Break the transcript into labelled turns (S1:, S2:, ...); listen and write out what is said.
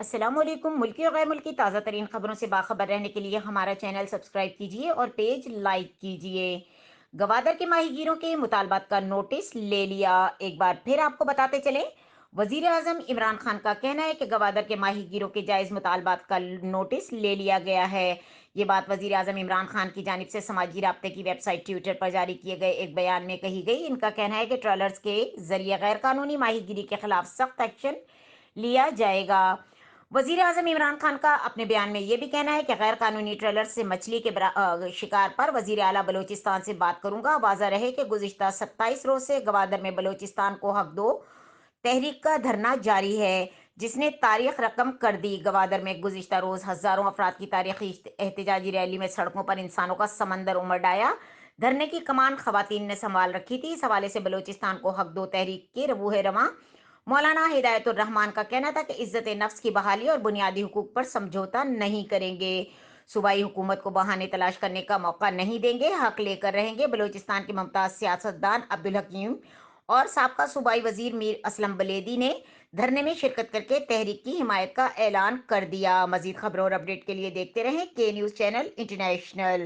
S1: السلام علیکم۔ ملکی اور غیر ملکی تازہ ترین خبروں سے باخبر رہنے کے لیے ہمارا چینل سبسکرائب کیجیے اور پیج لائک کیجیے۔ گوادر کے ماہی گیروں کے مطالبات کا نوٹس لے لیا۔ ایک بار پھر آپ کو بتاتے چلیں، وزیر اعظم عمران خان کا کہنا ہے کہ گوادر کے ماہی گیروں کے جائز مطالبات کا نوٹس لے لیا گیا ہے۔ یہ بات وزیر اعظم عمران خان کی جانب سے سماجی رابطے کی ویب سائٹ ٹویٹر پر جاری کیے گئے ایک بیان میں کہی گئی۔ ان کا کہنا ہے کہ ٹرالرز کے ذریعے غیر قانونی ماہی گیری کے خلاف سخت ایکشن لیا جائے گا۔ وزیر اعظم عمران خان کا اپنے بیان میں یہ بھی کہنا ہے کہ غیر قانونی ٹریلر سے مچھلی کے شکار پر وزیر اعلیٰ بلوچستان سے بات کروں گا۔ واضح رہے کہ گزشتہ 27 روز سے گوادر میں بلوچستان کو حق دو تحریک کا دھرنا جاری ہے، جس نے تاریخ رقم کر دی۔ گوادر میں گزشتہ روز ہزاروں افراد کی تاریخی احتجاجی ریلی میں سڑکوں پر انسانوں کا سمندر امڑ آیا۔ دھرنے کی کمان خواتین نے سنبھال رکھی تھی۔ اس حوالے سے بلوچستان کو حق دو تحریک کے روح رواں مولانا ہدایت الرحمان کا کہنا تھا کہ عزت نفس کی بحالی اور بنیادی حقوق پر سمجھوتہ نہیں کریں گے۔ صوبائی حکومت کو بہانے تلاش کرنے کا موقع نہیں دیں گے، حق لے کر رہیں گے۔ بلوچستان کے ممتاز سیاستدان عبدالحکیم اور سابقہ صوبائی وزیر میر اسلم بلیدی نے دھرنے میں شرکت کر کے تحریک کی حمایت کا اعلان کر دیا۔ مزید خبروں اور اپڈیٹ کے لیے دیکھتے رہیں کے نیوز چینل انٹرنیشنل۔